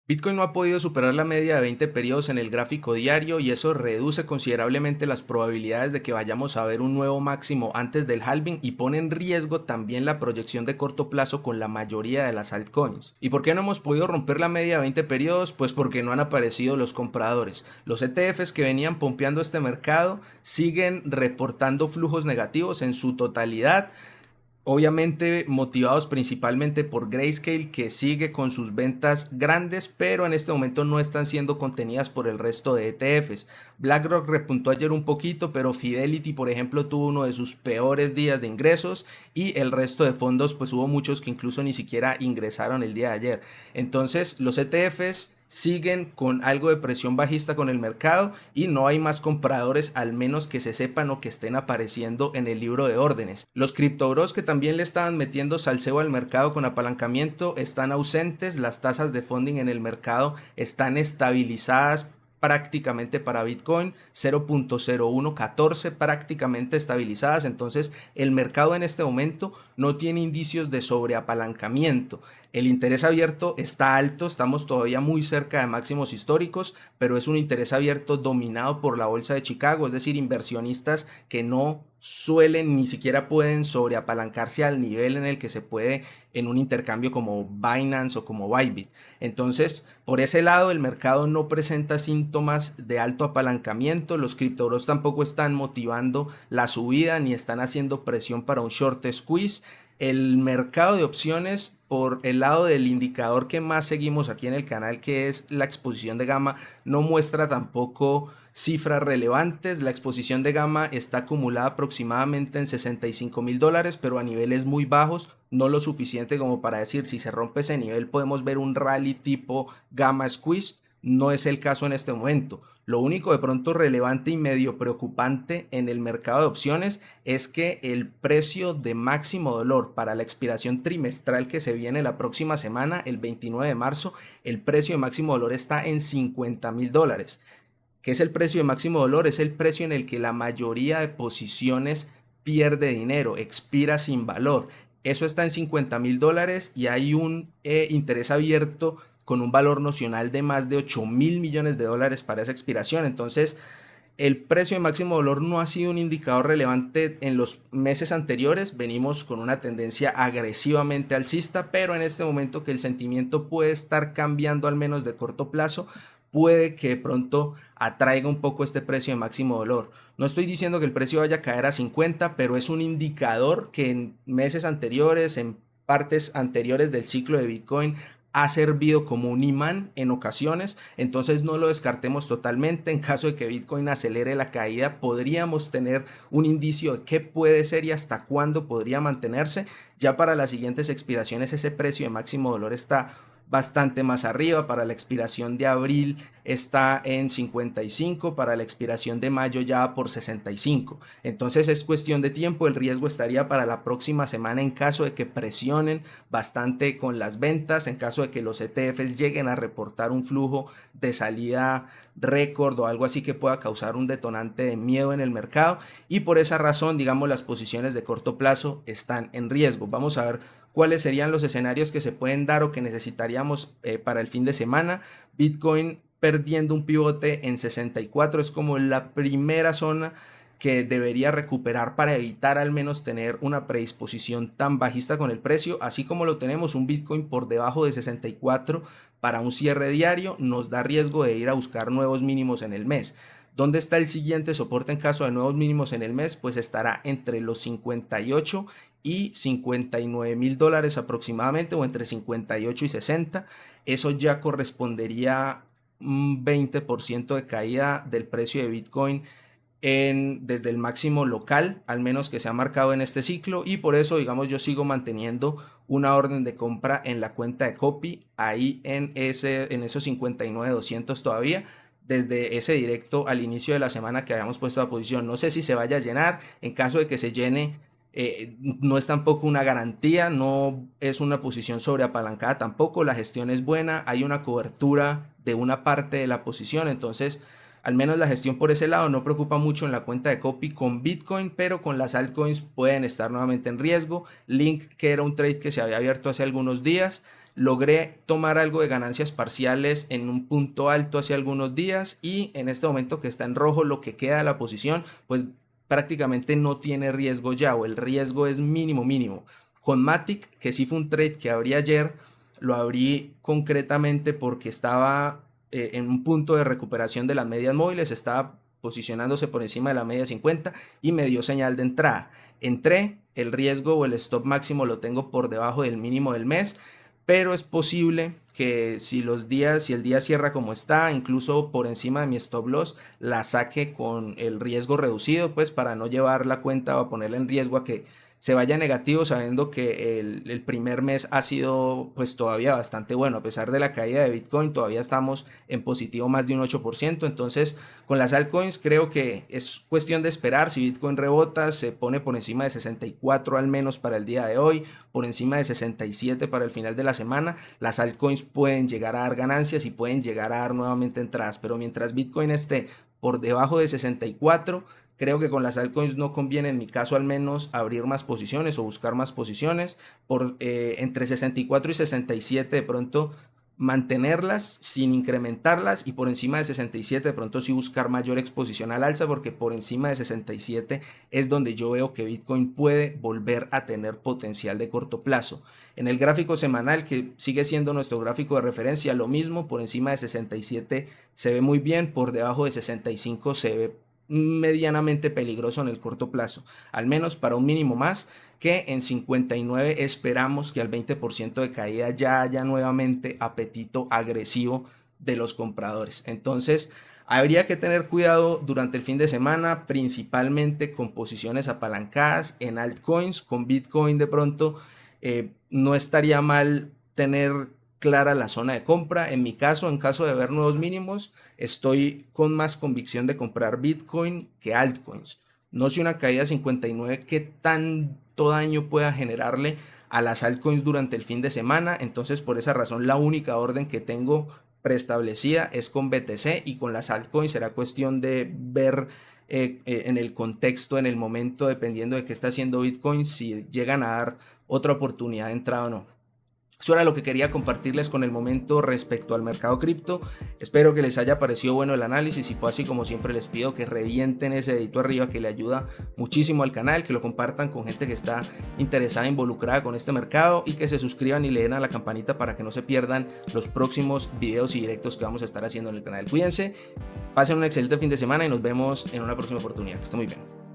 Bitcoin no ha podido superar la media de 20 periodos en el gráfico diario y eso reduce considerablemente las probabilidades de que vayamos a ver un nuevo máximo antes del halving y pone en riesgo también la proyección de corto plazo con la mayoría de las altcoins. ¿Y por qué no hemos podido romper la media de 20 periodos? Pues porque no han aparecido los compradores. Los ETFs que venían pompeando este mercado siguen reportando flujos negativos en su totalidad. Obviamente motivados principalmente por Grayscale, que sigue con sus ventas grandes, pero en este momento no están siendo contenidas por el resto de ETFs. BlackRock repuntó ayer un poquito, pero Fidelity, por ejemplo, tuvo uno de sus peores días de ingresos y el resto de fondos, pues hubo muchos que incluso ni siquiera ingresaron el día de ayer. Entonces, los ETFs siguen con algo de presión bajista con el mercado y no hay más compradores, al menos que se sepan o que estén apareciendo en el libro de órdenes. Los criptobros, que también le estaban metiendo salseo al mercado con apalancamiento, están ausentes. Las tasas de funding en el mercado están estabilizadas prácticamente para Bitcoin, 0.0114 prácticamente estabilizadas. Entonces el mercado en este momento no tiene indicios de sobreapalancamiento. El interés abierto está alto, estamos todavía muy cerca de máximos históricos, pero es un interés abierto dominado por la bolsa de Chicago, es decir, inversionistas que no suelen ni siquiera pueden sobreapalancarse al nivel en el que se puede en un intercambio como Binance o como Bybit. Entonces, por ese lado, el mercado no presenta síntomas de alto apalancamiento. Los criptobros tampoco están motivando la subida ni están haciendo presión para un short squeeze. El mercado de opciones, por el lado del indicador que más seguimos aquí en el canal, que es la exposición de gamma, no muestra tampoco cifras relevantes. La exposición de gamma está acumulada aproximadamente en $65,000, pero a niveles muy bajos, no lo suficiente como para decir si se rompe ese nivel podemos ver un rally tipo gamma squeeze. No es el caso en este momento. Lo único de pronto relevante y medio preocupante en el mercado de opciones es que el precio de máximo dolor para la expiración trimestral que se viene la próxima semana, el 29 de marzo, el precio de máximo dolor está en $50,000. ¿Qué es el precio de máximo dolor? Es el precio en el que la mayoría de posiciones pierde dinero, expira sin valor. Eso está en $50,000 y hay un interés abierto con un valor nocional de más de $8,000 millones para esa expiración. Entonces, el precio de máximo dolor no ha sido un indicador relevante en los meses anteriores. Venimos con una tendencia agresivamente alcista, pero en este momento que el sentimiento puede estar cambiando, al menos de corto plazo, puede que de pronto atraiga un poco este precio de máximo dolor. No estoy diciendo que el precio vaya a caer a 50, pero es un indicador que en meses anteriores, en partes anteriores del ciclo de Bitcoin, ha servido como un imán en ocasiones. Entonces no lo descartemos totalmente. En caso de que Bitcoin acelere la caída, podríamos tener un indicio de qué puede ser y hasta cuándo podría mantenerse. Ya para las siguientes expiraciones ese precio de máximo dolor está bastante más arriba. Para la expiración de abril está en 55, para la expiración de mayo ya por 65. Entonces es cuestión de tiempo. El riesgo estaría para la próxima semana en caso de que presionen bastante con las ventas, en caso de que los ETFs lleguen a reportar un flujo de salida récord o algo así que pueda causar un detonante de miedo en el mercado, y por esa razón, digamos, las posiciones de corto plazo están en riesgo. Vamos a ver cuáles serían los escenarios que se pueden dar o que necesitaríamos para el fin de semana. Bitcoin perdiendo un pivote en 64 es como la primera zona que debería recuperar para evitar al menos tener una predisposición tan bajista con el precio. Así como lo tenemos, un Bitcoin por debajo de 64 para un cierre diario nos da riesgo de ir a buscar nuevos mínimos en el mes. ¿Dónde está el siguiente soporte en caso de nuevos mínimos en el mes? Pues estará entre los 58 y $59,000 aproximadamente, o entre 58 y 60. Eso ya correspondería un 20% de caída del precio de Bitcoin desde el máximo local, al menos que se ha marcado en este ciclo, y por eso, digamos, yo sigo manteniendo una orden de compra en la cuenta de Copy, ahí en esos 59,200 todavía, desde ese directo al inicio de la semana que habíamos puesto a posición. No sé si se vaya a llenar. En caso de que se llene, no es tampoco una garantía, no es una posición sobreapalancada tampoco, la gestión es buena, hay una cobertura de una parte de la posición. Entonces al menos la gestión por ese lado no preocupa mucho en la cuenta de Copy con Bitcoin, pero con las altcoins pueden estar nuevamente en riesgo. Link, que era un trade que se había abierto hace algunos días, logré tomar algo de ganancias parciales en un punto alto hace algunos días y en este momento que está en rojo lo que queda de la posición, pues prácticamente no tiene riesgo ya, o el riesgo es mínimo mínimo. Con Matic, que sí fue un trade que abrí ayer, lo abrí concretamente porque estaba en un punto de recuperación de las medias móviles, estaba posicionándose por encima de la media 50 y me dio señal de entrada. Entré, el riesgo o el stop máximo lo tengo por debajo del mínimo del mes, pero es posible que si el día cierra como está, incluso por encima de mi stop loss, la saque con el riesgo reducido, pues para no llevar la cuenta o ponerla en riesgo a que se vaya negativo, sabiendo que el primer mes ha sido pues todavía bastante bueno. A pesar de la caída de Bitcoin, todavía estamos en positivo más de un 8%. Entonces, con las altcoins creo que es cuestión de esperar. Si Bitcoin rebota, se pone por encima de 64 al menos para el día de hoy, por encima de 67 para el final de la semana, las altcoins pueden llegar a dar ganancias y pueden llegar a dar nuevamente entradas. Pero mientras Bitcoin esté por debajo de 64, creo que con las altcoins no conviene, en mi caso al menos, abrir más posiciones o buscar más posiciones. Entre 64 y 67 de pronto mantenerlas sin incrementarlas, y por encima de 67 de pronto sí buscar mayor exposición al alza, porque por encima de 67 es donde yo veo que Bitcoin puede volver a tener potencial de corto plazo. En el gráfico semanal, que sigue siendo nuestro gráfico de referencia, lo mismo, por encima de 67 se ve muy bien, por debajo de 65 se ve medianamente peligroso en el corto plazo, al menos para un mínimo más, que en 59 esperamos que al 20% de caída ya haya nuevamente apetito agresivo de los compradores. Entonces habría que tener cuidado durante el fin de semana, principalmente con posiciones apalancadas en altcoins. Con Bitcoin de pronto no estaría mal tener clara la zona de compra. En mi caso, en caso de ver nuevos mínimos, estoy con más convicción de comprar Bitcoin que altcoins. No sé una caída de 59 qué tanto daño pueda generarle a las altcoins durante el fin de semana. Entonces, por esa razón, la única orden que tengo preestablecida es con BTC, y con las altcoins será cuestión de ver en el contexto, en el momento, dependiendo de qué está haciendo Bitcoin, si llegan a dar otra oportunidad de entrada o no. Eso era lo que quería compartirles con el momento respecto al mercado cripto. Espero que les haya parecido bueno el análisis. Si fue así, como siempre les pido que revienten ese dedito arriba, que le ayuda muchísimo al canal, que lo compartan con gente que está interesada, involucrada con este mercado, y que se suscriban y le den a la campanita para que no se pierdan los próximos videos y directos que vamos a estar haciendo en el canal. Cuídense, pasen un excelente fin de semana y nos vemos en una próxima oportunidad. Que esté muy bien.